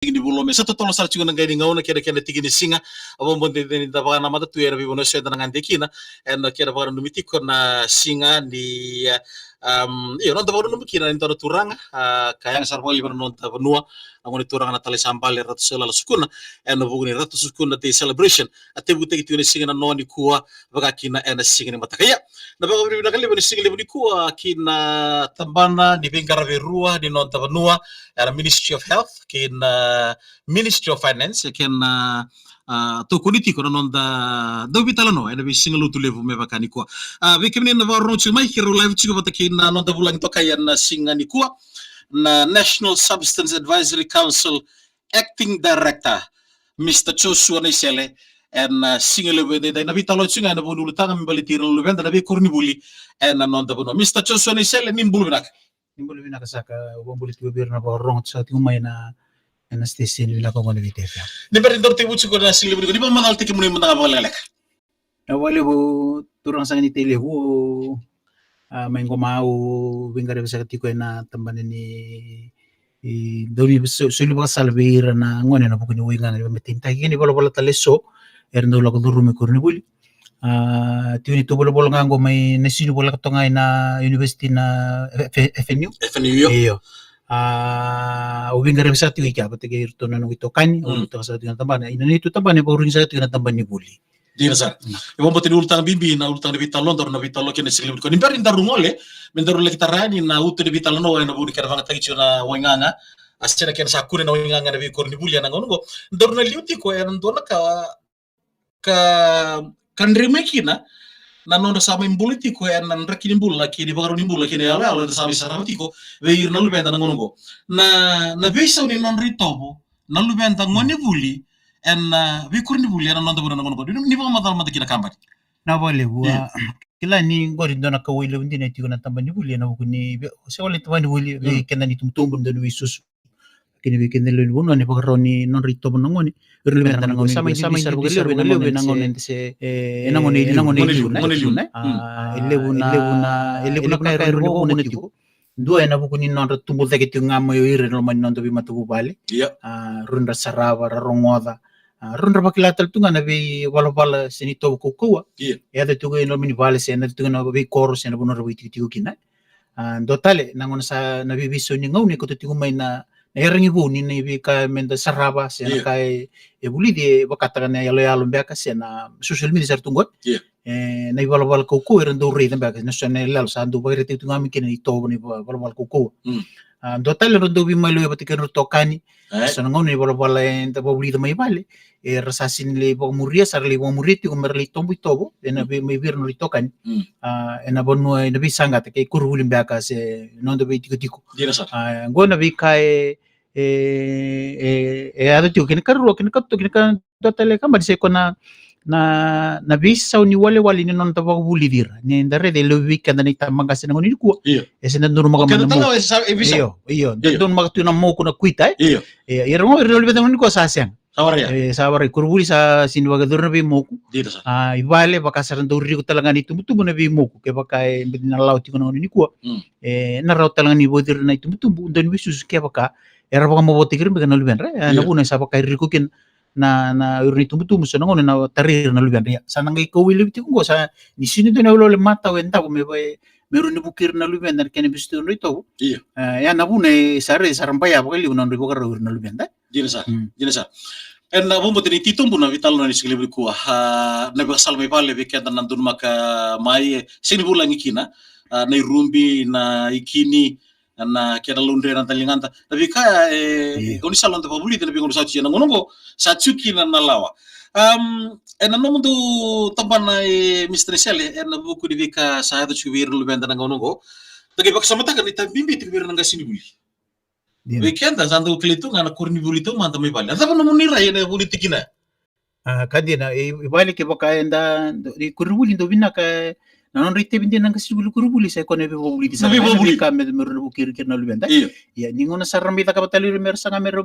Di bulo me sa totoo sa chuna ngani ngauna kera kena tigi ni singa abo bonde ni tabaka na mata tuera bi bono seda ngan dekina en kera bara numiti na singa di io non tabaka numikina ni tora turanga kaya sarpoli bara non tabaka nua angoni turanga na tale sambale ratu sela la sukuna en buguni ratu sukuna te celebration ate bute gitu ni singa na noni kuwa baka kina en singa ni mata kaya na baka beri na kali bani singa ni kuwa kina tambana ni bengara berua di non tabaka nua era Ministry of Health kina Ministry of Finance ken to politiko non da do bitalano ena bi singalu tu levu me bakani ko we kemne na varno chuma hiro live chigo bataki na non da bulang to kayan na singani ko na National Substance Advisory Council Acting Director Mr. Joshua Nisele en singalu we de na bitalo chinga na bulu tanga mbalitiro lu venda na bi korni buli en non da buno Mr. Joshua Nisele nimbulu Nimbulu saka bombuli tu bir na borong sa tingumay na station bila ko ngone vitefia ni bari dorte buci ko na silibri ko di ba manal tiki muni manda ba lelek wale bu turang sang ni tele bu main ko mau bingare bisa tiko na tambane ni dori sulu ba salvira na ngone na bukuni winga na metin tagi ni bola taleso erndo la ko duru me kurni buli tiuni to bola ngango may nasino bola katongay na university na FNU iyo ubing garim sa tiwi ka patigi irto na nung ito kani o ito sa tinga tambana inanito tambana ba uring sa tinga tambani buli dira sa ibang botin ultang bibi na ultang de vitalon dor na vitalo ken silibri ko ni bari ndarungole mendoro le kitarani na uto de vitalano na buni karavanga tagicho na wanganga asena ken sa kune na wanganga na bi korni buli na ngono dor na liuti ko eran dona ka kandrime kina na non sama imbuliti ko en nan rakini bulla kini bagaru ni bulla kini ala ala sama saramati ko we ir nalu benda ngono go na bisa ni non ritobo nalu benda ngoni buli en we kurni buli na non da ngono go ni ba madal mata kina kambari na wale wa kila ni ngori dona ka wile ndine tiko na tambani buli na bukuni se wale tambani buli we kena ni tumtumbu ndo wisus kini we kena lo bono ni bagaru ni non ritobo ngoni irle benda ngoni sama isar bugale we na ngoni se ngoni ilebuna ka erbo ngoni tiko dua na bukuni non tumbu tagi ngamo yo ire no man non do bimatu bale runda sarava rongoda runda bakilatal tunga na be wala senito ko ya de tugo no mini vale sen de tugo no be kor sen bono ro tiko kina dotale nangon sa na bibiso ni ngau ni ko tiko may na eringi bu ni be ka menda sarava sen kai ebuli de bakata na yalo mbeka sen social media sar tungot na wala ko eren do re mbeka na sen lal sa do ba rete tunga mi kini to ni wala ko dotale ro do bi malo batika ro tokani so ngau ni wala enta bobli de may vale rasasin le bo muria sar le bo muriti ko merli tombu tobo na be may bir no ritokan na bonu na bisanga te kurhuli mbeka se non do be tiko ngona bi kai ada tio kini karu kini katto kini kan dotale kan badise ko na bisa ni wale ni non taba buli dira ni ndare de lo weekend ni tamanga sen ngoni ko esen nduru maga man iyo don maga tu na mo ko na kuita iyo mo irlo be ngoni ko sa sen sabar kurbuli sa sinwaga durna be mo ko ibale baka saran do ri ko talanga ni tumutubu na be mo ko ke baka na lawti ko ngoni ko na raw talanga ni bodir na tumutubu don bisus ke baka era baka mo botigir be kanol benre na buna sa baka ri ko kin na urni tumutubu so ngono na tarir na lugan ya sana ngai ko wili ti ko sa ni sini do na lo mata wenda ko me meru ni bukir na lugan na ken bistu no ito ya na bune sare sarambaya ba li unan ri ko ro na lugan da jina sa en na bombo tini titombu na vital na iskilibri ko na ba salme vale be kenda na dun maka mai sini bulangi kina na irumbi na ikini na kera lundre na talinganta tapi kaya oni salon to publi tapi ngono sachi na ngono sachuki na lawa en no mundo tambana Mr. Sele en buku di vika sa hado chuwir lu benda na ngono go tagi bak samata kan itabimbi tibir na gasini buli weekend sandu klitu ngana kurni buli to manta me bali ata no munira ene buli tikina kadina ibali ke baka enda di kurni buli do binaka non rite bindi nang kasi bulu sa ko ne bobuli sa ka me meron bukir na lubenda ya ningon sa rambita ka batali mer sa mer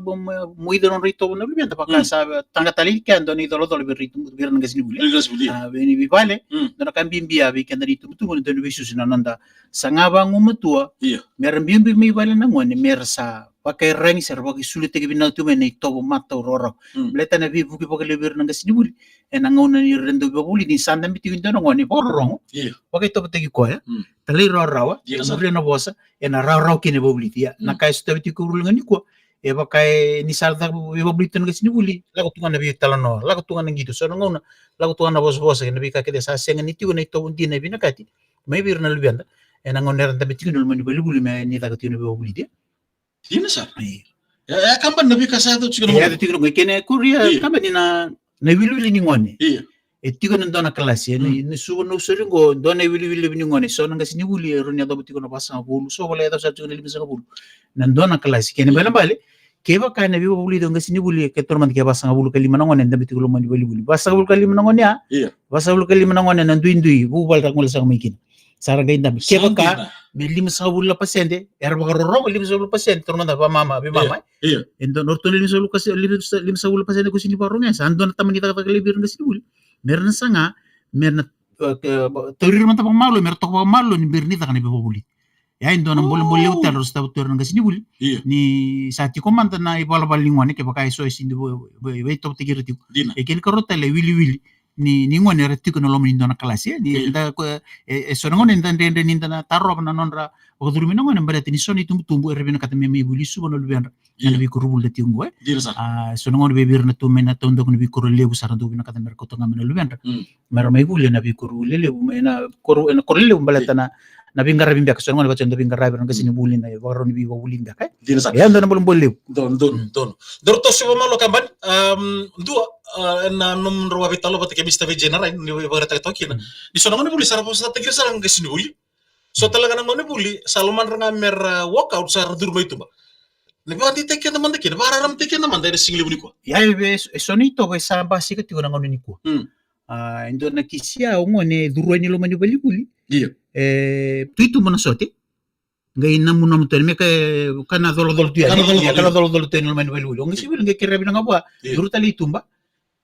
muido non rito na lubenda pa sa tanga tali kan don idolo dolo rito bir nang kasi buli beni bi vale don kan bimbia bi kan rito mutu don bisu na nanda sa ngaba ngumatua mer bimbi mi vale na ngone mer sa pakai rangi ser bagi sulit ke bina tu mena itobo mata roro bleta na bi buki pakai lebir nang sini buli ngona ni rendo buli ni sanda biti winto ngoni porong pakai tobo tegi ko ya tali roro muri na bosa ena roro kini buli dia na kai sto biti ko ngani ko pakai ni salda buli tan sini buli lago tunga na bi talano lago tunga nang gitu so ngona lago tunga na bos na bi ka ke sa senga ni tu na itobo ndi na bi na kati mai bir na lebenda ngona renta biti ko mani buli me ni lago tino buli dia Dina sa. Ya kamban nabi kasado chiko ya tiko ngo kene kuria kamban na wili ni ngone. Tiko ndo na klase ni subo no seringo ndo na wili ni ngone so nga sini wuli ronya do tiko no basa bulu so wala da sa chiko ni bisa bulu. Na ndo na klase kene bala bale keba ka na bibo wuli do nga sini wuli ke torman ke basa bulu kalima ngone nda tiko lo mani wili basa bulu kalima ngone ya. Basa bulu kalima ngone na ndui bu bal tak ngol sa mikin. Sarang gainda keba ka me 500 pasente era bagaroro 500 pasente tormanda pa mama be mama endo norto 500 pasente ko sini baronga sa ando na tamani ta lebir nga sini merna sanga merna torir man ta pamalo mer to pamalo ni berni ta kan be bobuli ya endo na bol utar sta utar nga sini buli ni sa ti komanda na ibala balingone ke baka so sini be to tigirti e ken karota le wili ni ngone retiko no lomi ndona klase ni nda so ngone nda nda na tarro na nonra o durmi ngone mbare ni soni tumbu erbina kata me buli subo no lubenda na bi ko rubul de tingo so ngone be bir na tumena tondo ko bi ko lebu sara do bina kata mer ko to ngamena lubenda mer me buli na bi ko lebu mena ko lebu balata na bi ngara bi mbek so ngone ba ndo bi ngara bi ngasini buli na waro ni bi buli mbek ya ndo na bolum lebu don dorto subo malo kamban dua na num ruwa vitalo pati kemista vegenera ni bagata tokina di sono ngone buli sara posta tegir sara ngasini buli so talaga ngone buli saloman ranga mer workout sara durma itu ba ne ba di tekke na mande kina bara ram tekke na mande singli buli ko ya be sonito be samba sikati ko ngone ni ko ndo na kisia ngone durwa ni lo mani buli tuitu mona sote ngai namu terme kana dolo tu ya kana dolo tu no mani buli ngi sibil ngai kira bina ngapa duru tali tumba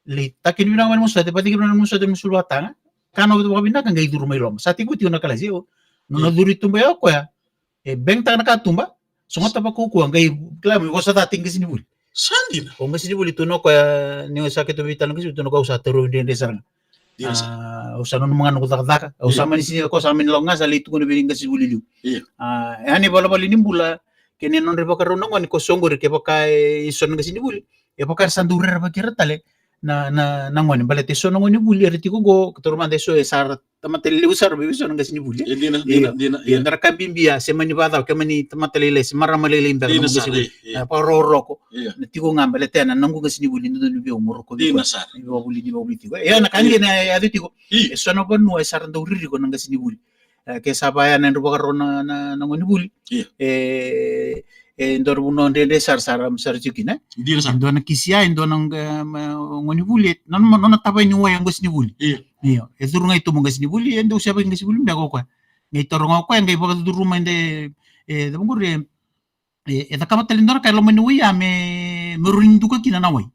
le takin bina ngani musa te pati bina musa te musul watanga kano to bina kan ngai duru mai lom sati ku tiuna kala sio no duru tumba ya ko ya beng tanga ka tumba songata pa ku ngai klam ko sa tating sini buli sandina ko ngai sini buli tuno ko ya ni sakit to vital ngai tuno ko sa teru de sarang usano mga nukutaka usama ni sini ko sa amin longa sa litu ko na bilinga si buli liu yani bala ni bula kene non rebo karono ngani ko songor ke baka ison nga sini buli e baka sandura ba kiratale na ngoni balete so ngoni buli reti ko go turmande so sar tamatele usar be so nga sini buli dina ndara kambimbia se mani bada ke mani tamatele se maramale limba nga sini pa roroko tiko ngambale tena nangu nga sini buli ndo bi umuroko dina sar ni buli tiko ya na kange na adu tiko so no bonu sar ndo riri ko nga sini buli ke sabaya na ndo bakarona na ngoni buli ndor buno ndende sar jikina ndo na kisia ndo ngoni buli non tabay ni waya ngos ni buli iyo duru ngai to ngas ni buli ndo siapa ngas buli ndago ko ngai torongo ko ngai baga duru mande ngure da kamata lindor kay lo mani waya me merunindu ka kina nawai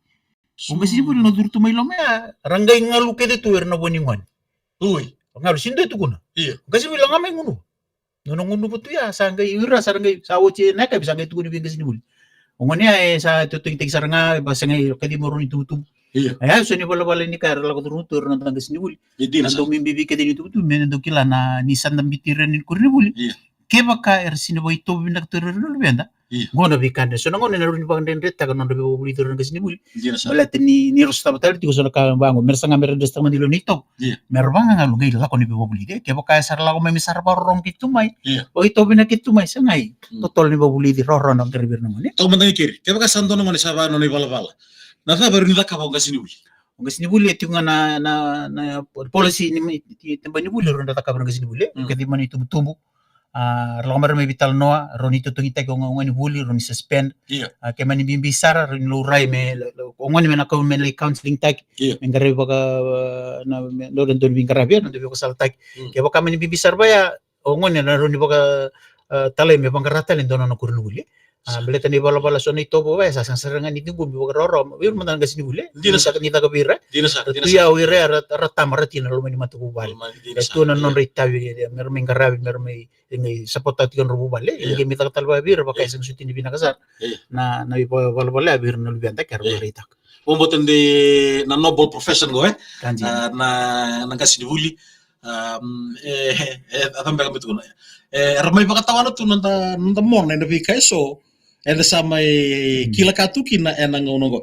ngas ni buli no duru to mai lo me rangai ngalu ke de tuer na boni ngon uy ngalu sindo itu kuna iyo ngas buli ngamai ngunu nunung putu ya sanggai ira saranggai sawoche na ka bisanggai tu ni bingas ni buli ngone ay sa tuting tig saranga basanggai kadi morun itu ay so ni bala ni kar la ko tur na tangas ni buli ando mimbi kadi ni tu men ando kila na ni sandam bitiran ni kurni buli ke baka ersini boy to binak tur no benda ngono bikan so ngone na runi bang den reta kan ando buli tur ngas ni buli bala ni rosta batal ti ko so ka bango mersanga mer desta mandilo ni to merbanga ngalu ngai la ko ni buli de ke baka sar la ko memisar parong kitu mai o ito binak kitu mai sangai totol ni buli di roro nang kerbir ngone to mandang kiri ke baka santo ngone saba no ni bala na sa baru ni ka ngas ni buli ngas ni buli ti na policy ni tembani buli ronda ta ka ngas ni buli ke di mani tumbu Romar may vital noa roni to tungita ko ngoni buli roni suspend ke mani bimbisara roni lurai me ngoni mena ko men counseling tag mengare baka na do don bingarabe no do ko saltak ke baka mani bimbisar baya ngoni na roni baka tale me pangarata len dono no kurnu buli Beleta ni bala-bala so ni tobo sa sarangan ni tingu bi roro wir man nga sinibule Dina sa ni taga bira dina sa tuya wire ratam ratina lo mani matu bale tu na non ritawi mer mi ngarabi mer mi ngi sapota tigon rubu bale ngi mi taga talba bira ba kay sang sutini bina kasar na bala-bala bir no bianta kar ritak Omboten de na noble profession go kanji na nga sinibuli atambe kami tu ramai bakatawan tu nanda mon na bi kaiso enda sama kila katuki na ena ngono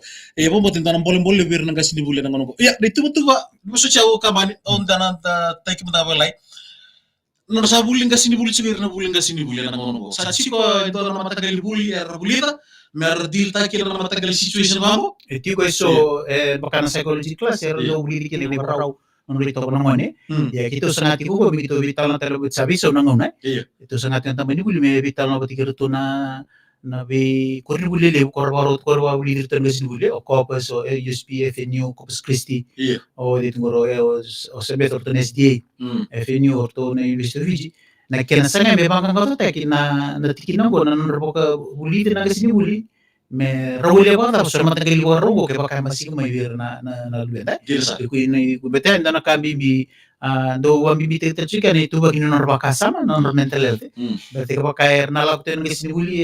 bombotin tanam boleh bir nanga sinibuli na ngono ya itu betul ba musu chau kamani on dana taiki mata balai non sa bulling ka sinibuli sigir na bulling ka sinibuli na ngono sa chiko ito na matagal buli bulita mer deal ta kila na matagal situation mambo itu ko so bakana psychology class do buli kini ni baraw non rito na ngone ya kito sangat ko bito vital na telo sabi so nangona itu sangat yang tamani buli me vital na batikir to na be korri buli le korwa buli rito na sinibuli o Corpus o USP FNU Corpus Christi o dito ngoro o sebet orto SDA FNU orto na University of Fiji na kena sanga me bangka ngoro ta kina na tikina ko na nro ka buli na sinibuli me rawule ko ta so matagal ko rongo ke baka masig may wir na lubeda ko ini ko beten na kambi bi do wambi bi te chika ni tuba kinu norba kasama non mental health berarti ko kaya nalak ten ngi sinibuli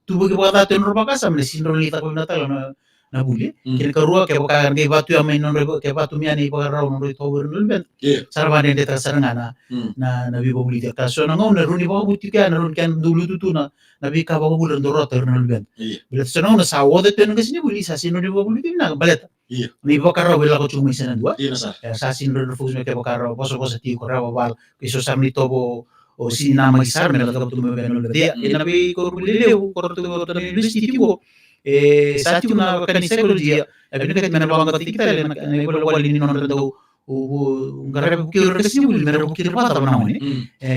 tuba ke baka ten norba kasama ni sinro lita ko na talo na buli kin ka ruwa ke baka ngi batu ya may non ke batu mi ani baka raw non to wir lubeda sarwane de ta sarangana na bi buli ta so na ngone runi ba buti ka na run kan dulu tu na bi ka ba bulan do rota na lubeda bila sono na sa wode ten ngi sinibuli sa sino di ba buli na baleta ni baka raw bila ko chumi sana dua sa sino do fus me ke baka raw boso ti ko raw bal kiso samni tobo o si na magisar me na ka tu me no dia ina bi ko buli le ko to university ko sa ti na ka ni psychology abi ka me na ba ka tikita le na ko wali ni non do ngarabe ko kiro kasi buli mero ko kiro pata na ngone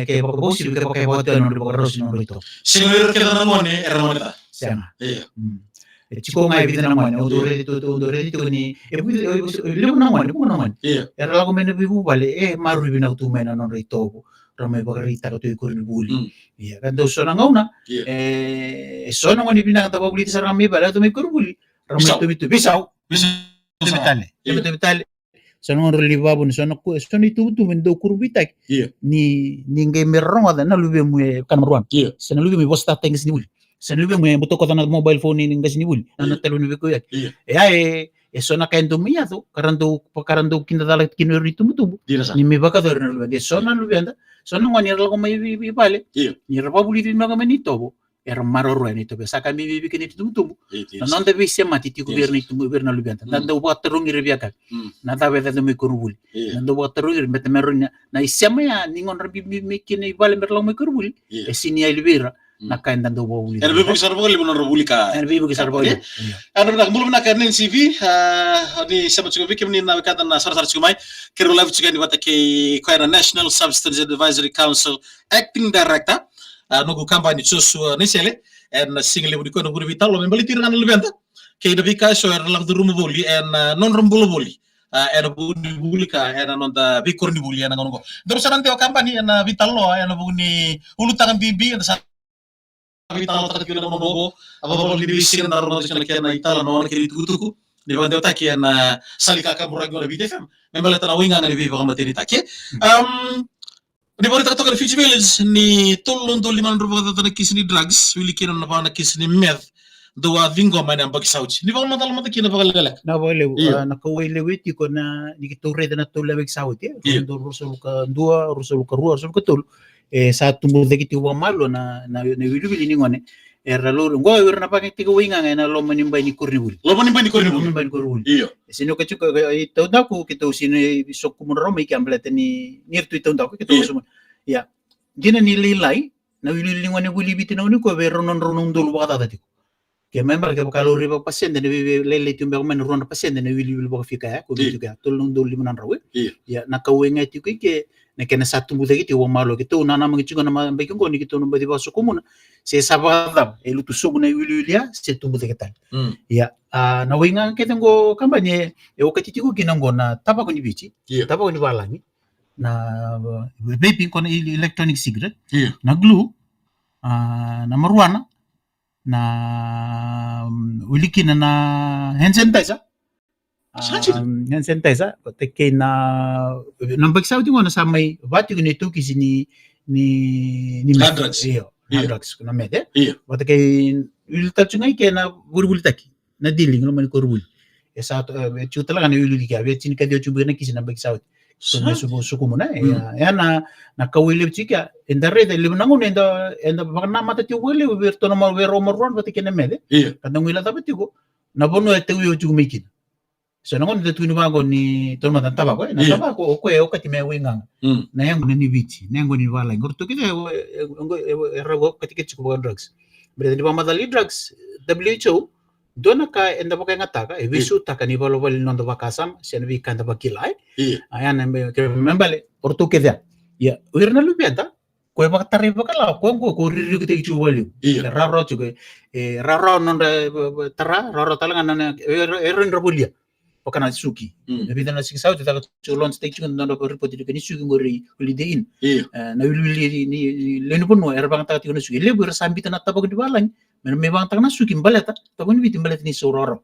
ke baka bosi ke baka bote no baka rosi no rito sinero ke na ngone era moneta sama chiko ngai bidana ngone o dore to ni le na ngone ko na ngone era la ko me no bibu vale maru bina tu me na no rito ramai baka rita ko to ko buli ya kan do sona ngauna sona ngone bina ta buli sa ramai bala to me ko buli ramai to bitu bisau bitale sono relivabo sono itu mendo kurbitak ni nge merong ada na lube mu kan marwan sono lube mi bosta tengis ni bul sono lube mu buto ko na mobile phone ni ngas ni bul na telo ni ko yak sono kendo mi ato karando kinda dala kinwer ni tumutubu ni mi baka dor na lube sono lube anda sono ngani ko mai bale ni rababuli ni maga manito era maroro ni to saka mi bikin itu tumutubu non deve sema titi governo itu governo lubianta nanda buat terung iribiaka nada veda de mi kurubuli nanda buat terung mete meronya na isema ya ningon rabi mikin ibale merlo mi kurubuli sini ay libera na kain dando buli era bibu sarboli mon robuli ka era bibu sarboli ana nak mulum nak nen CV ni sama chugo bikim ni na kata na sar chumai kero live chugo ni batake ko era National Substance Advisory Council acting director nogu kampanye chosu nisele en single budi ko no budi vital lo men bali tiran lebenta ke de bika so er lang duru boli en non rumbulo boli en budi ka en non da bikor ni boli en ngono do sarante o kampanye en vital lo en buni ulu tangan bibi en sa vital ta kilo no go aba boli di sin na ro no ke na itala no ke tuku di bande ta ke na salika ka burag no BTFM men bali ta winga na bibi ko materi ta ke di bawah tak tahu Fiji Village ni tolong tu 500 kata nak kisni drugs, wili kira na nak kisni meth, doa vingo mana yang bagi sauci. Di bawah mata lamata kira bagi lelak. Na boleh, nak kau lewat itu na di kita red na tu lewat sauci. Untuk rusul ke dua, rusul ke dua, rusul ke tul. Satu muda kita uang malu na wili ni ngone. Era loro ngo na pakai tiga winga na lo manimba ni kurni Lo manimba ni kurni iyo sino ka chuka ito dako kito sino sok kumuro may kamblete ni nirtu ito dako kito sumo ya dina ni lilay na wililingwan ni wilibiti na ko be ronon dulu baka tati ko ke member ke kalori ba pasyente na lele tumbe ko man ron pasyente na wilil baka fika ko dito ka tulong dulu limanan rawe ya nakawinga ito ke na kena satu muda gitu uang malu gitu nana mengicu na baik ko ni gitu no badi baso komuna se sabada elu tusugo na wilia se tu muda kita ya na winga kita ngo kampanye o katiti ko ginango na tapa ko ni bici tapa ko ni balangi na vaping ko na electronic cigarette na glue na marijuana na ulikina na hand sanitizer. Hand sanitizer take na nambagsaw din na sa may bati ko nito kasi ni drugs. Drugs na mede. Bata kay ulitat ngay kay na burbulitaki na dealing naman ko rubul. Esa chuta lang na ulili ka. Vet sin ka dio chubu na kasi nambagsaw. So suko mo na na kawili chika enda rede libu nangun enda baka na mata ti wili virto na malwero marwan bati kena mede. Kadang wila tapet ko na bono ete uyo chugu mikin. So nangon de tuni bago ni tolma tan tabako na tabako ko e okati me wingang na yang ni bichi na yang ni wala ngurto kide rago katike chuko drugs bre di pamadali drugs WHO dona ka enda baka ngataka e visu takani balo bali nondo bakasam sen vi kanda bakilai ayan ke membale portu kede ya wirna lupiata ko baka tari bakala ko riri kite chuko bali raro chuko raro nonda tara raro talangan na erin rabulia Pakana suki. Tapi dan nasi kisau kita culon steak juga nanda repot itu kan suki ngori holidayin. Na wili ni lenu pun era bang tak tikun suki. Lebu rasambi tanah tabak di balang. Memang tak na suki baleta. Tabun bitin balet ni sororo.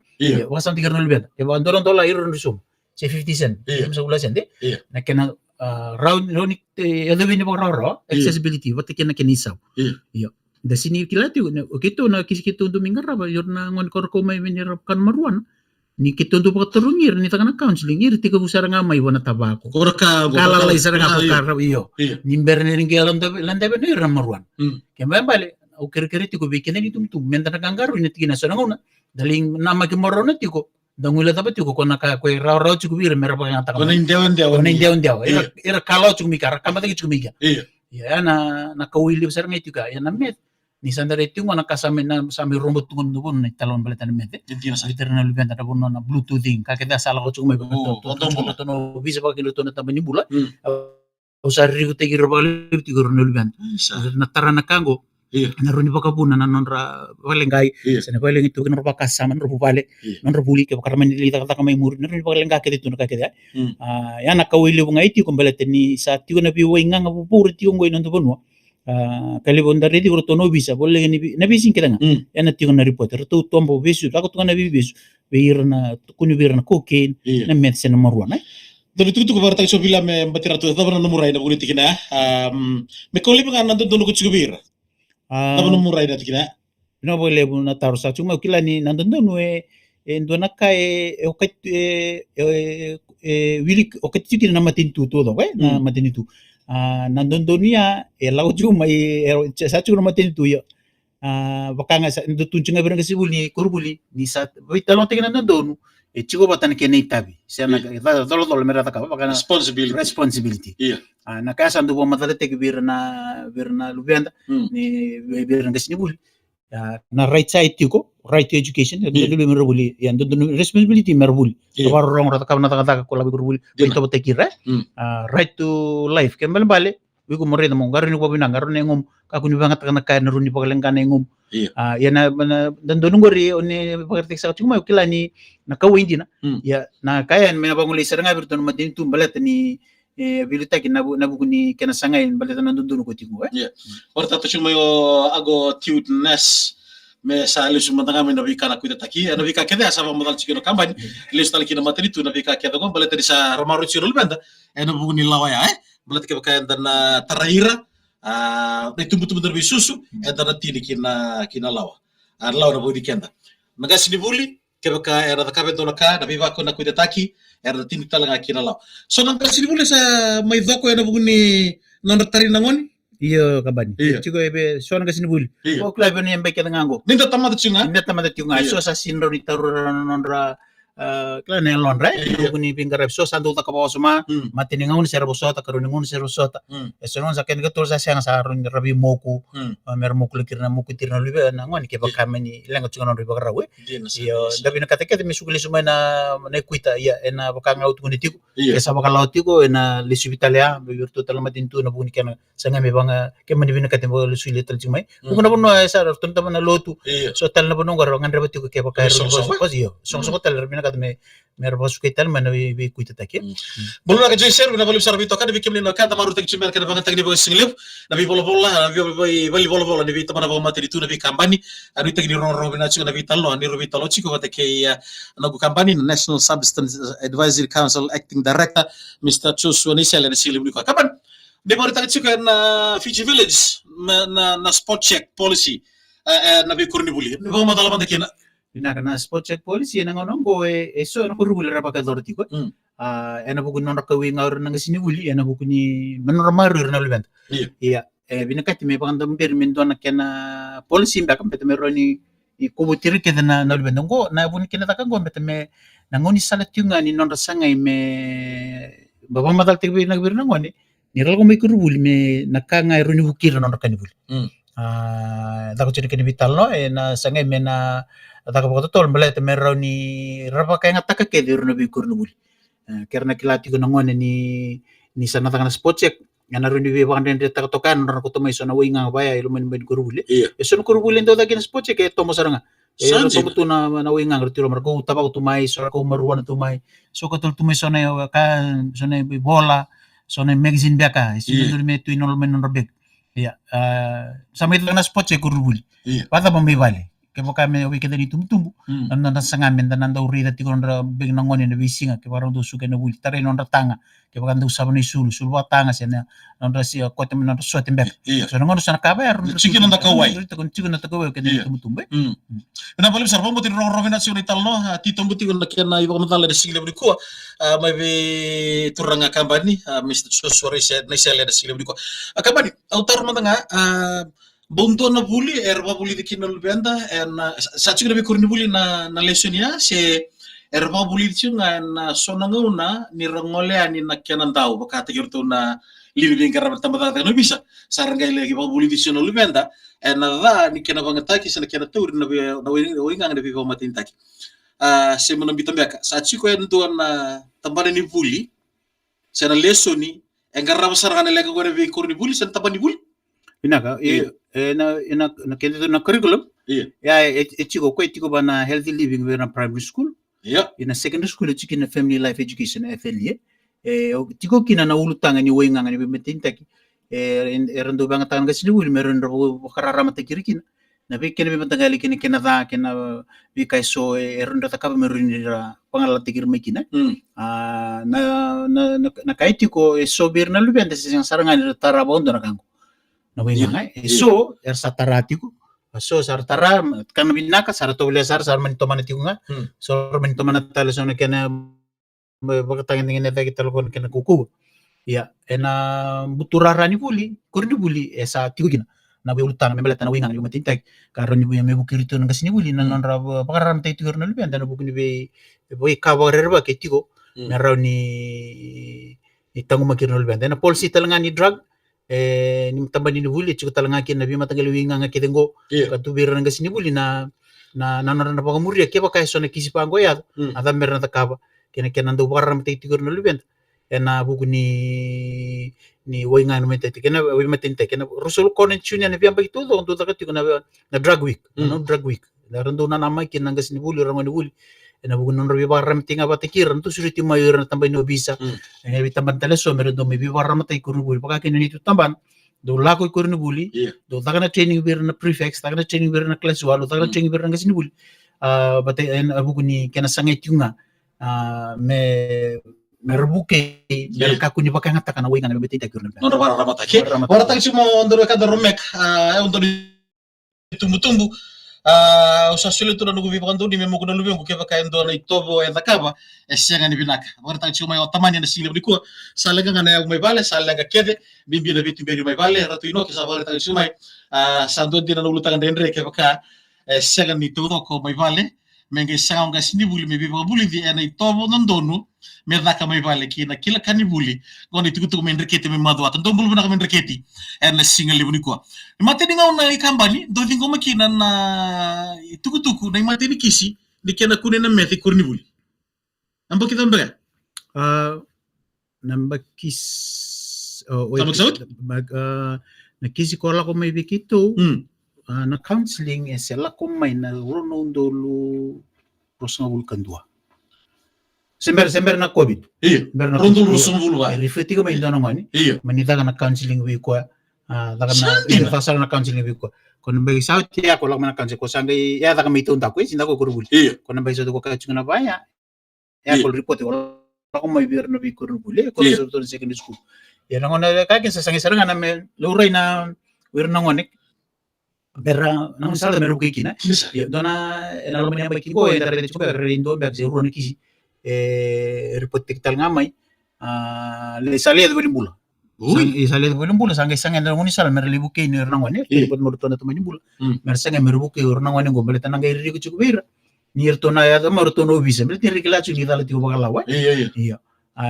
Wasam 3 lebih. Ya bang dolar iron rusum. Say 50 cent. Bisa ulas ente. Na kena round ni ada bini bang roro accessibility. Wat kena kenisau. Ya. Da sini kilati kita na kisi kita untuk minggar apa. Yorna ngon korko may menirapkan maruan. Ni kita untuk terungir ni tangan counseling ir tika busara ngamai wana tabako kala lai sara ngako karab iyo nimber ni ngelam landa bene ramaruan kemba bale au kere tiko bikin ni tum mentana kangaru ni tina sona ngona daling nama ke morona tiko dangula tabat tiko kona ka ko raw tiko bir mera pa ngata kona indew era kala tiko mikara kamata tiko mika ya na kawili busara ngai tiko ya na met ni sandare tingo na kasame na sami rombot tungon dubon ni talon baletan mete literna lubenta da bonno na bluetoothing ka keda sala ko chumay to no visa pa kilo to na tabani bula usari ko tegi robal ti gor no lubenta na tarana kango na runi pa kapuna na nonra walengay sana waleng itu kan roba kasama no pale non robuli ke karman ni lita kata kamay mur na runi pa lenga ke to na ka keda ya na kawili ngai ti ko baleten ni sa ti ko na biwa nga nga pupuri ti ngoy non to bonno kalibon dari di urut no bisa boleh ni bisin kita nga ena tigo na report tu tombo bisu ako tu na bisu beirna kunu beirna cocaine na medicine number 1 Dari tu ko barta so bila me batira tu ta bana murai na politik na me koli pa nan dono ko chugubir ta bana murai na tikina no boleh na taru sa cuma kila ni nan dono ndona kai okat wili okat tikina na matin tu to na matin tu nandun dunia laut juga mai sa cuma matin tu ya baka nga sa tunjung nga berang kasi buli kurbuli ni sa wait talon tingnan nandun chigo batan ke nei tabi siya na dolo merata ka baka responsibility na kaya sandu bo matale te birna lubenda ni birna kasi ni buli na right side tiko right to education dulu merabuli yan dulu responsibility merabuli war rong rata ka na taka ko labi kurbuli ito bote kira right to life kembali bale wi ko morena mo garu ni ko binang garu ne ngom ka kuni bangat ka nakay na runi pagalang ka na ngom yan na dandon ngori oni pagertik sa cuma kila ni nakawindi na ya na kaya may nabangulay sa nga birto na madin tumbalat ni bilita kinabu ni kena sangay balita nandun ko tingo Orta to cuma yo ago tuteness me sa lisu matanga me nabika na kuita taki nabika kede asama modal chikino kampanye lisu tal kina materi tu nabika kede ko balita di sa romaru chirul benda nabu ni lawaya balita ke bakayan dan taraira tumbu derbi susu dan tini kina lawa lawa na budi kenda magasi ni buli ke baka era da kabe dolaka nabiva ko na kuita taki era tini talanga kina lawa so nang kasi buli sa may doko na buguni non tari nangon iyo kaban chigo ebe so nang kasi buli ko klabe ni embe kena ngango ninda tamada tsunga so sa sinro ni tarura nonra kala ne lonra buguni pingar so sandu ta kabawa suma matini ngangon serbo sota karuni ngangon serbo sota so non sa ken gator sa siang sa run rabi moku mer moku lekirna moku tirna libe na ngoni ke baka meni lenga tsunga non riba rawe iyo dabi na kateke me suguli suma na kuita ya ena baka ngaut ngoni tiku sa baka laut tiku ena lisubitalia be virtu talamatin tu na buguni kana sanga me banga ke meni bina katembo lisuli tal jumai buguna bono sa tunta na lotu so tal na bono ngaro ngan rabati ko ke baka ro iyo song tal bina kat me merpasukitan mana we kuita take. Bulu ka joy share na bulu sar bito ka de bikim na ka ta maru tak chimel ka bang tagni bo singlip na bi bolo bola na bi bolo bola ni bito mana bo materi tu na bi kambani ari tagni ron ron na chu na bi talo ni ro bi talo chiko ta ke na go kambani National Substance Advisory Council Acting Director Mr. Joshua Nisel na silib ni ko kapan de maru tak chiko na Fiji Village na spot check policy na bi kurni buli bo ma dala banda kena na spot check policy na ngono go so na kurubul ra baka dorti ko ena bugun non ka wi ngawr na ngasini buli ena buguni menormar na lubent iya binakati me banda mber min don kena policy mbaka mbete meroni ikubutiri ke na lubent ngo na bun kena taka go mbete me na ngoni sala tunga ni non rasanga me baba madal tigbi na bir na ngoni ni ralgo me kurubul me nakanga runi bukira non rakani buli dako chiri kini vital no na sangai me na dako bako tol mbele te meroni rapa kaya ngataka ke di runa bikur nubuli karena kilati ko nangone ni sana tanga spot check ngana runi bi bakande de taka tokan rana ko tomay so na winga baya ilumen ben kurubuli so no kurubuli ndo dagin spot check tomo saranga tomo tu na winga ngerti romar ko utaba ko tumay so ko maruan tumay so ko tol tumay so na ka so na bola so na magazine beka sino me tu inol men no bek ya sama itu na spot check kurubuli pata bombe vale ke boka me obi kedani tumtumbu nan sangamen dan nanda urida ti konra big nangoni na bisinga ke barang do suka na buli tare non tanga ke boka ndu sabani sul wa tanga sena non si ko tem non so tembe so non sana ka ba chikin non takawai to kon chikin non takawai ke tumtumbe na palim sarbo mo tin ro national italno ti tumbuti kon nakena ibo matala de sigle budi ko may be turanga kambani Mr. Joshua said na sele de sigle budi ko kambani autar mo nga bonto na buli erba buli de kinol benda en sachi na bikur ni buli na lesionia se erba buli chunga na sonanguna ni rongole ani na kenan tau baka tigirto na living karab tambata no bisa sarangay lagi ba buli disional benda en na ni kenan bangataki sa kenan tur na winga na bigo matintaki se mo nambitambeka sachi ko en to na tambane ni buli sa na lesioni en garab sarangana lega ko na bikur ni buli sa tabani buli inaka na kende na curriculum ya etiko ko etiko bana healthy living we na primary school ina secondary school etiko na family life education FLE tiko kina na ulutanga ni wenga ngani bemetintaki erendo banga tanga sini wul merendo karara mata kirikina na be kene be tangali kene kena da kena bi kai so erendo takaba merindira pangala tikir mekina na kaitiko so birna lubende sing saranga tarabondo na kango na wenga so sataratiku so sartara kan binaka sarato bile sar manito manatiunga so manito manatale so kena bakatangin ngene tagi talkon kena kuku ya ena buturarani buli kurni buli esa tigina na be ulutang me belata na wenga ni matintak karoni bu me bukirito nga sini buli na non rab bakaram tay tigur na lubi andana bukuni be boy kawarerba ke tigo na rauni itangu makirno lubi andana policy talanga ni drug ni tambani ni buli chiko talanga kin nabi matagal winga nga kedengo katubira nga sini buli na na pagamuri ke baka so na kisipango ya ada merna takaba kena ndo bakaram tay tigur na lubi ena bukuni ni winga no metete kena wi matinte kena rusul konen chunya na biamba itu do ndo takati na drug week no drug week darando na namay kin nga sini buli rango ni buli ena bugun non rabi bakaram tinga batikiran to suriti mayor na tambay no bisa bi tamban teleso meron mi bi bakaram tay kurubuli baka kin ni tamban do lako kurubuli do takana training bir na prefects takana training bir na class 1 takana training bir na sini buli batay en buguni kena sangay tunga me merbuke mereka kuni baka ngata kana wenga na betita kurna non ramata ke warata simo ondoro ka romek ondoro tumbu usasule tu nugu bibando di memo kuna lubi nguke baka ndo na itobo ya takaba esenga ni binaka warata simo ya tamani na sile bliko salenga ngana ya umebale salenga kede bimbi na bitu beri umebale ratu ino kisa warata simo sando dina nulutanga ndendre ke baka esenga ni todo ko umebale menge sanga sini buli me biba buli di ena itobo nondonu me daka mai vale kina kila kani buli goni tuku men reketi me madu atan do bulu na men reketi ena singa libuni ko mate dinga una ikambani do dingo makina na tuku na mate ni kisi di kena kunena meti kurni buli ambo kita mbaga namba kis na kisi ko la ko may bikito na counseling sela ko may na rono ndolo prosna vulkan dua sember na COVID. Iya. Rondul rusum ba. Rifeti ko may dono ngani. Iya. Manita ka na counseling wi ko. Daga na fasal na counseling wi ko. Kono bay sauti ako lang na counseling ko sangai ya daga may tunta ko sinda ko kurubuli. Iya. Kono bay sa ko ka chuna baya. Ya ko report ko ako may bir na bi kurubuli ko sa secondary school. Ya ngona ka kin sa sangai saranga na me luray na wir na ngonik. Berra nang sala meru kikina. Ya dona na lo manya bay ko ya dare ko rindo bag zero ni kisi. Report tiktal ngamay le salia de bula salia de bula sanga sanga na ngoni sala mer libuke ni rangwane report mo to na to bula mer sanga mer buke rangwane go bele tananga iri ko chukubira ni erto na ya mo to no visa mer ni rikla chu ni dala ti ko bagala iya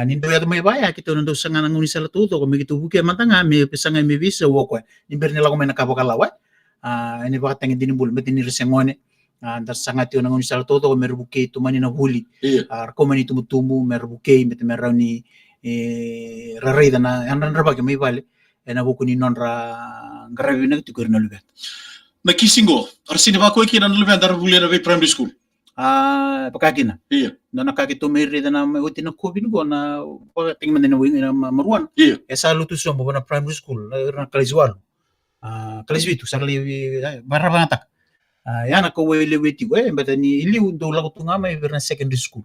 ni do ya may baya kito ndo sanga ngoni sala to ko me kito buke mantanga me pesanga me visa wo ko ni ber ni la ko me na ka bagala ini ba tangi din bula met ni resengone andar sangat yo nangon sal toto merbuke tu mani na huli ko mani tumutumu merbuke met merani rarai dana anran raba ke mai vale ena buku ni non ra gravi na tu kurna lubet na kisingo arsini ba ko ki nan lubet dar bulle na primary school pakakina iya nona kaki to meri dana uti na covid go na ting man na wing na maruan esa lutu so mo na primary school na kaliswal kalisbitu sarli barabata yana ko wele weti go mbata ni ili ndo la ko tunga mai verna secondary school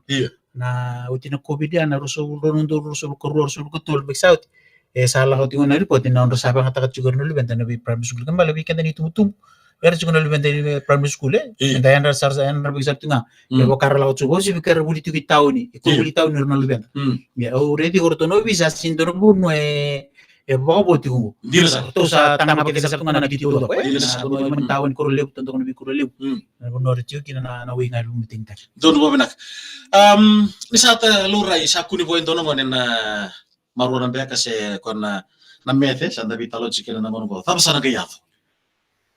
na utina covid yana ruso rondo ruso ko tol bexaut sala ko tingon na report na ndo saba ngata ka no libenta na primary school kambala weekend ni tumutum era chugno libenta ni primary school nda yana sarza yana bexaut tunga e bokar la ko chugo si bikar buli tu kitawni ko buli tawni no libenta ya already orto no visa sindoro burno bago boti ko dira sa to sa tanga mapagkasa ko na dito ko na man tawon ko lew to ko ko lew no no retio kina na winga lumiting ta don bo benak ni sata lurai sa kuni bo endono ngonen na maruna be ka se kon na mete sa da vitalogy kina na mono bo tama sana gayato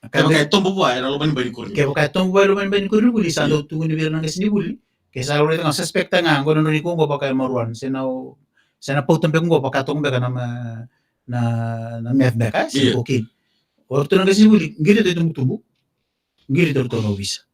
kaya tombo bo ay na luman bani ko kaya tombo ay luman bani ko buli sa do tungo ni birna ngasni buli kaya sa lurai nga suspecta nga ngono ni ko ba kay maruan sena pautan pe ngo ba ka tong be ka na meth beka si okay orto na kasi buli ngiri to tumutubu ngiri to no visa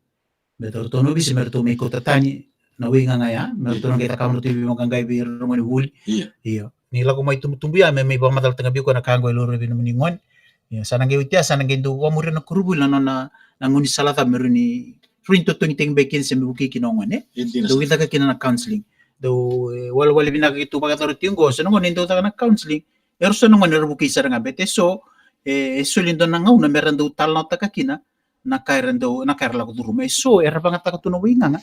beto to no visa merto me ko tatani na winga ngaya merto na kita kamno tibi mo kangay bi ro mo ni buli iya nila ko may tumutubu ya may pamadal tanga bi ko na kango loro bi ningon ya sana ngi utia sana ngi do wa muri na kurubul na nguni salata meru ni printo to ngiting bekin se buki kinongon do kita ka kinana counseling do wal binakitu pagkataro tingo so ngon indo ta na counseling erso nung nerbuki saranga bete so lindo na ngau na meron daw talna takakina na kaira lago duruma so era banga takatuno winga nga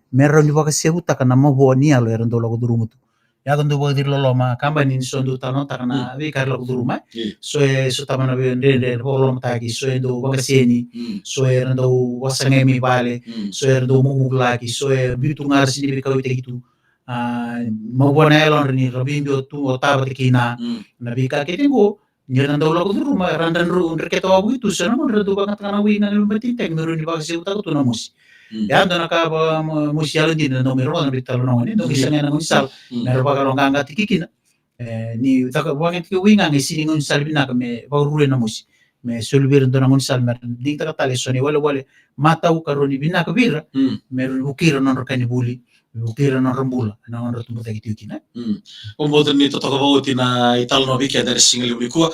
meron di kasi huta kana mabuo niya lo eran daw lago durumu tu ya kando bo dir lolo ma kamba ni so do talna takana wi kaira lago duruma so tama na ndende bolo mataki so endo bakaseni so eran daw wasange mi bale so eran daw mumulaki so bitu ngar sini bi kawite gitu mabona elon ni robindo tu otaba tikina nabi ka ketengo nyeran daw lago duruma randan ru reketo abu itu sana mo redo banget kana wi na lumati tek meru ni bagasi uta to na mus ya dona ka mus yalo din no mero na bitalo no ni no isa na unsal mero baga lo nganga tikikina ni taka wanget ki wi nga ngisi ngun sal bina ka me bawrule na mus me solbir dona unsal mer ding taka tale soni wala mata u karoni bina ka bira meru bukira non rakani buli ukira na rambula na on tumbuta gitu kina ombodo ni totoko bauti na italno bike dari single buku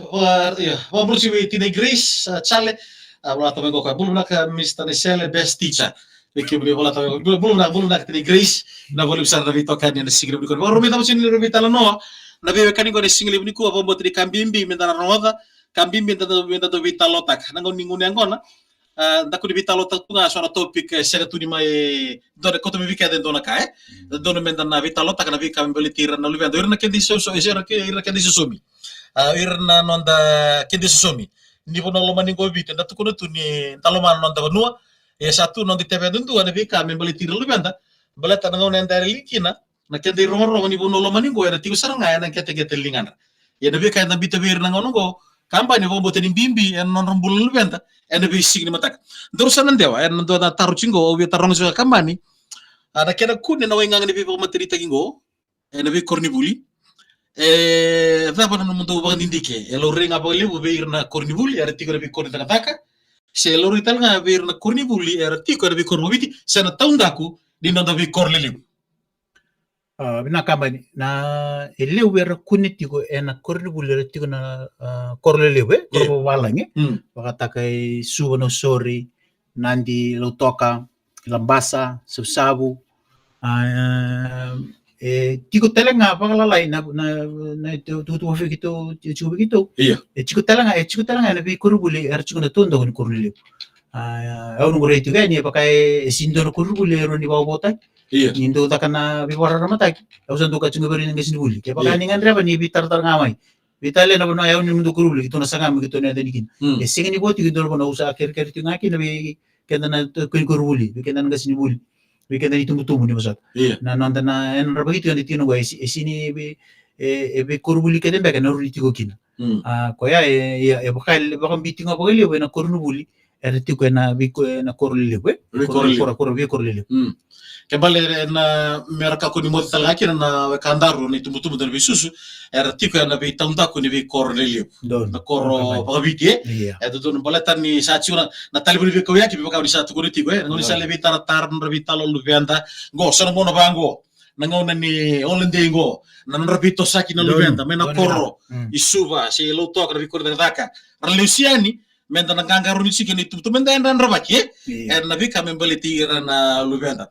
wa brusi wi tina Grace chale wala to go ka buluna ka Mr. Nisele best teacher bike buli wala to buluna tina Grace na bolu sa na vito kan na single buku wa rumi tamu single buku talano na be kan go na single buku wa bombo tri kambimbi mendana roda kambimbi mendana do vitalotak na ngon ngona dako di vitalo tunga suara topik sega tuni mai dona koto mi vika den dona kae dona menda na vitalo tak na vika mbeli tira na luvendo irna kendi so irna kendi somi irna nonda kendi somi ni bono lo mani go vita ndatu kono tuni talo man nonda banua satu non di tv dundu na vika mbeli tira luvenda balata na ngona ndare likina na kendi romo ni bono lo mani go era tigo saranga na kete lingana ya na vika na bita virna ngono go kampanye bombo teni bimbi en non rombul lubenta en be signi matak dorusan ndewa en do na taru cingo o wi tarong so kamani ada kena kunne na wenga ngani bibo materi tagingo en be korni buli vaba no mundo ba ndike e lo ringa ba lebu be irna korni buli ara tiko be korni taka se lo rital nga be irna korni buli ara tiko be korni biti sana taundaku di no be korni lebu Binakambani na eleu era kunitiko ena kornibulere tiko na korlelewe korbo walange wakataka suba no sori nandi lotoka lambasa sabu tiko telenga pakalay na tutu fikito chubi kito tiko telenga na bi korubuli er tiko na tondo kon korlelewe au ngore tiko ni pakai sindo no korubuli ro ni bawota Indo takana bibara ramataki. Ausan tuka chunga beri nang sinibuli. Kaya pakaningan reba ni bitar ngamay. Bitale na bano ayaw ni mundo kurubuli. Ito na sangam ito na danikin. Singin ni boti ito na usa akhir ito ngaki na bi kenda na kurubuli. Bi kenda na sinibuli. Bi kenda ni tumutumo ni masat. Na nanda na en raba ito na tino guys. Sini bi kurubuli kaya ba kana ruli tiko kina. Kaya bakal biting apa kali na kurubuli. Erti ko na bi na korlile we. Korlile. Kembali na mereka kuni mo talaki na kandaru ni tumutumu dan bisusu era tiko na be tanda kuni be kornelio na koro pagabiti eto don balatan ni saciuna na talibuni be kawya ki be kawni satu kuni tiko ngoni sale be tar na be talo lu benda go sono mono bango na ngona ni olende go na nrabito saki na lu benda mena koro isuba si lo to ka be korda daka Luciani menda na kangaru ni sikini tu menda en rabaki na vika membali tira na lubenda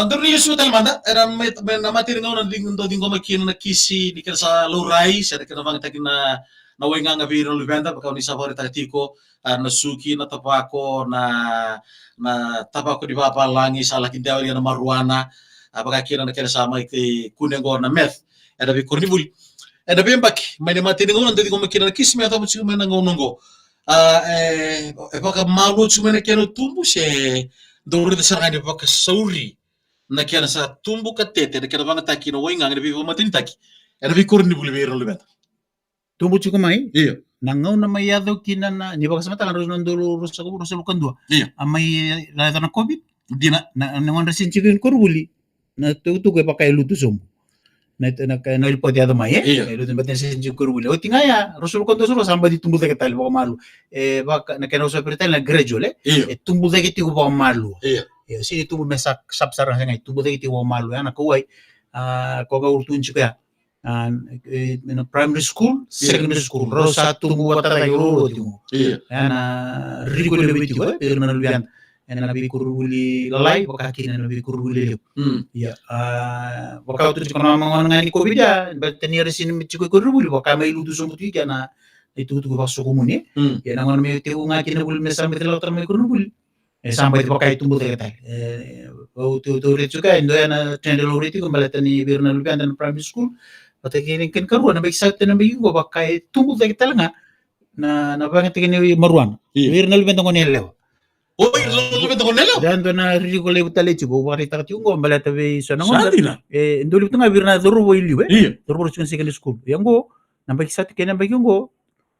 ndor ni su tal manda era na matiri ngona do dingo makin na kisi di kersa lurai sa kana bang takina na wenga nga biro lubenda baka ni sabore tatiko na suki na tabako na tabako di baba langi sala kindaw na maruana baka kina na kersa mai ke kunengo na meth era bi kornibul era bi mbaki mai matiri ngona do dingo makin na kisi me atabu chuma na ngongo baka malu cuma na kena tumbuh se dori dasar ni baka sauri na kena sa tumbuh katete na kena banga taki na wenga na bibo matin taki na bi korni buli bero lebet tumbuh cuma mai nangau na may yado kina na ni baka samata harus nandolo rusa kandua amai lada na covid dina na ngon resin chikin korbuli na tu ke pakai lutu sombo na ilpot yado mai lutu batin resin chikin korbuli o tingaya rusul kondo suro samba di tumbuh ke tal baka malu baka na kena usa peritel na gradual tumbuh ke tigo baka malu sini tumbuh mesak sapsara ngai tumbuh ke tigo malu na kuai ko ga urtun chika primary school secondary school rosa tumbuh batata yoro tigo na rigo le tigo na luyan na bi kuruli lalai baka kina na bi kuruli ya baka tu chika na mga ngani covid ya batani resin chiko kuruli baka may lutu so muti na itu tu baso komune ya na ngani te unga kina bul mesam betelo tan may kuruli sampai baka itu muti kata tu rechuka indo na tendelo reti kumbalatani birna lupian dan primary school bata kini ken karu na biksa tan may go baka tumbu kata nga na bangat kini maruan birna lupian ngoni lewa lebet ko nelo dan na rigo le butale chigo wari takati ungo balata be so nango ndoli tunga birna doro bo iliwe doro bo secondary school yango namba kisati kena ba yungo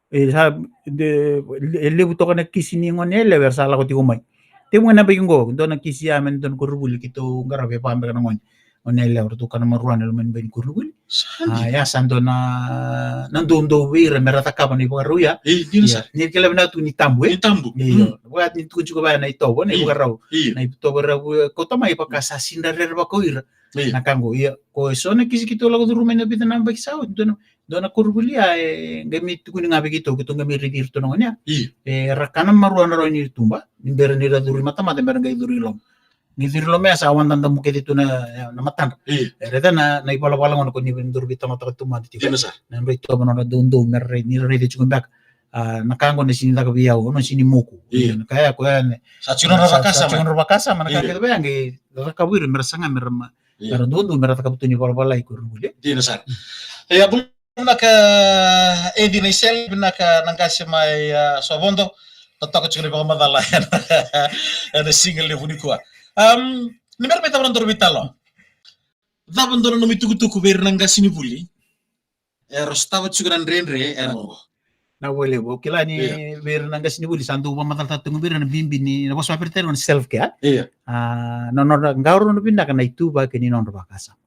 sa le buto kana kisini ngone le versa la ko ti umay temo na ba yungo do na kisi amen don ko rubuli kito ngarabe pambe kana ngone ngone le orto kana maruan le men ben ko rubuli ya sando na nandondo wira merata kapa ni paruya ni kele na tu ni tambu buat ni tu juga na ito ne bugarau na ito bugarau ko tama ipakasa sindare ba ko ira na kango ya ko so na kisi kito lago rumen na bitan na baksaw do na kurbuli gamit ko nga bigito kito ngami redir to ngonya rakana maruan ro ni tumba ni ber ni duri mata mata ber ngai duri lom ni duri lom ya sawan tanda muke dito na matan reda na ipala-pala ngono ko ni dur bita mata tumma dito na rito ba na dondo mer ni ready to come back nakango na sinita ka biyaw no sinimuku kaya ko yan sa chunor bakasa man ka ba yang rakabir mersanga merma pero dondo merata ka ni pala-pala ko rule dina sar ya naka Eddie Nisel naka nangkasi may sobondo tatakot chuni pa madala na single le funikua nimer meta orang torbitalo daban dono no mitukutuku ber nangasi ni buli rostava chugan renre na wole bo kila ni ber nangasi ni buli sandu pa matal tatung ber na bimbi ni na boswa perter on self care no ngauro no pinda kana itu ba kini non bakasa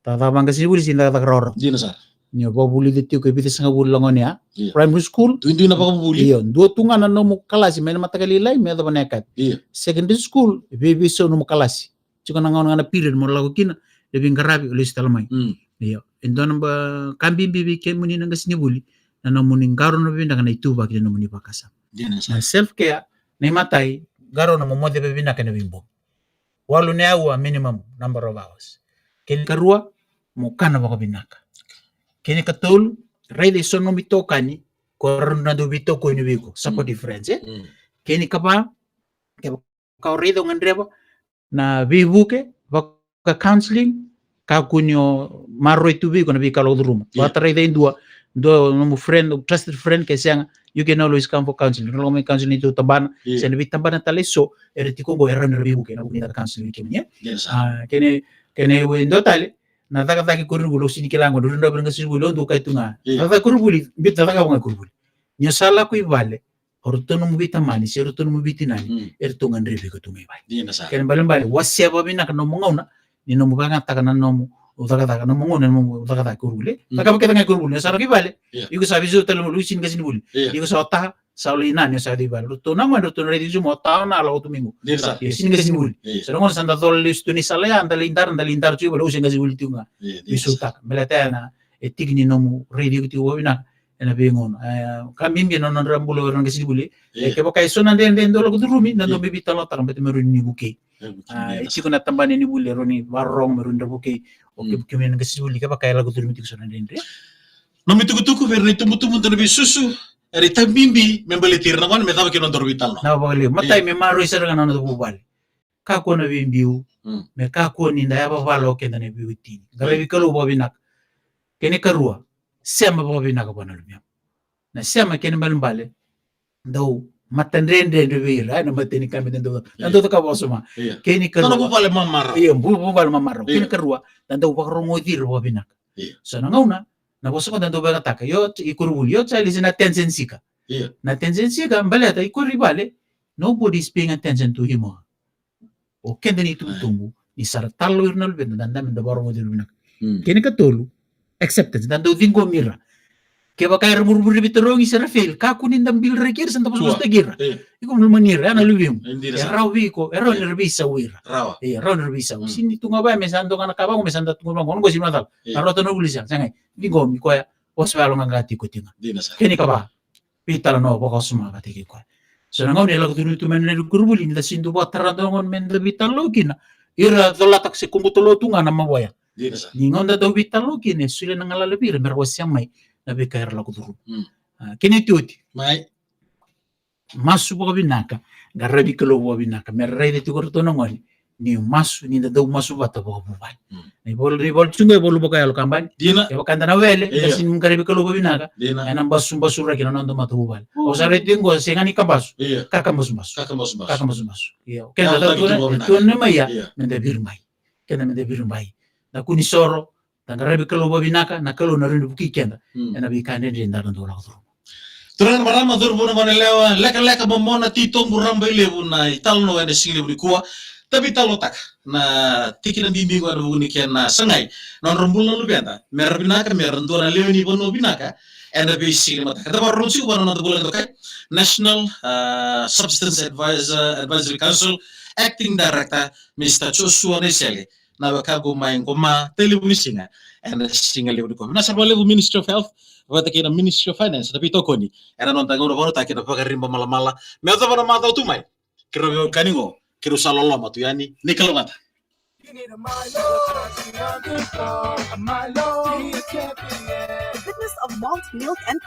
tata mangasi ni buli sinda ta kror dina sar ni ba buli ditiu ke bitis nga buli langon ya primary school tu indi na pa buli iyo do tunga na no mo kalasi men matagali lai me da banekat secondary school bibi so no mo kalasi chiko na ngona period mo lago kina lebih ngarabi ulis talamay iyo indon ba kambi bibi ke muni nanga sinibuli na muni ngaro na binda kana ituba kile no muni bakasa na self care na matay garo na momode bibi na kana bimbo walu ne awa minimum number of hours ken karua mo kana baka binaka ken katul ready so no mitokani korna do bitoko ni bigo sapo difference ken kapa ke ka redo ngandreba na bibuke ka counseling ka kunyo maro itu bigo na bika lo room batare de indua do no friend trusted friend ke siang you can always come for counseling no may counseling itu taban sen bi taban taleso eretiko go eran bibuke na kunita counseling kemnya kene we ndotale na taka kurubuli sini kilango do ndo bringa sibuli ndo kaitunga taka kurubuli bita taka nga kurubuli nya sala ku ibale ortono mubita mani se ortono mubiti nani ertonga ndrebi ko tumai bai kene balembale wasya babina kano mongona ni no mubanga taka na no utaka no mongona no utaka kurubuli taka baketa nga kurubuli sala ku ibale yugo sabi zo talo lusin gasini buli yugo sa ta saulina ni sa di bale ortono ngwa ortono redi zo mota na ala otumingo sini gasini buli so ngon sanda dol listu ni sala ya andalindar tu balo usin gasini buli tunga bisutak melatena etigni no mu redi ku wabina ena bengon kamimbi no rambulo ron gasini buli ke bakay so nande ndolo ko durumi nando bibita lo taram bete meru ni buke chiko na tambane ni buli roni warong meru ndabuke o ke men gasini buli ke bakay la ko durumi tiko so nande ndre no mitukutuku verne tumutumu to bisusu eri tambimbi membelitir na kon metaba ke non dorbital no na bali matay me maro isara na no bubal ka ko na bimbiu me ka ko ni nda ya balo ke ndane biwiti gabe bikalo bobinak kene karua sema bobinak ko na lumia na sema kene mbale ndaw matandrende ndewira na mateni kambe ndo ndo ka bosuma kene karua no bubale mamara iyo bubale mamara kene karua ndaw bakrongo dir bobinak so na ngauna na boso ko ndo ba taka yo ikurubuli yo tsali na tension sika na tension sika mbale ta ikuribale nobody is paying attention to him o kende ni tutumbu ni sartalo irnal ben danda men dabaro mo dilunak kene ka tolu acceptance dando dingo mira ke bakay rumur bitorong isara fail ka kunin dambil rekir santa pasos de gira iko mo manira na lubim rawi ko ero nervisa wira raw nervisa sini tunga ba mesando kana kabang mesanda tunga ngon go simatal arota no bulisa sangai dingo mi ko ya oswalo ngati ko tinga kene ka ba pitala no boko suma ka tiki ko so ngom ne lagu tu men ne kurbuli ni sindu ba tarado ngon men de bitalo kina ira dolatak se kumbutulo tunga na mawaya ni ngonda do bitalo kine sule nangala lebir merwasya mai nabi kair lagu duru kini tuti mai masu bo binaka garabi kelo bo binaka merre de tigor to ngoni ni masu ni da masu bata bo bubal ni bol chunga bol bo kayal kamban dina e bakanda na wele sin garabi kelo bo binaka ena basu ra kina nondo matu bubal o sare tingo sengani kabasu kaka masu iyo kenda da to ne maya mende birmai kenda mende birmai na kuni soro tangarabi kelo bo binaka na kelo na rindu buki kenda ena bi kande de ndar ndo la Turan marama durbu na manelewa leka momona tito muramba ilebu na italno ene single bulikuwa tapi talotak na tikina bimbi ko anu ni na sangai non rumbul na lubenda merbinaka merndona leoni bono binaka ene be single mata kada barunsi ko na bulan to kai National Substance Advisory Council Acting Director Mr. Joshua Nesele na wakago main koma telebunisina ene single lebu ko na sarwa lebu Ministry of Health vata kina Ministry of Finance tapi tokoni era non tango no ta kina pagarimba mala me ata bana mata utumai kiro kaningo kiro salolo matu yani nikalomata The goodness of malt milk and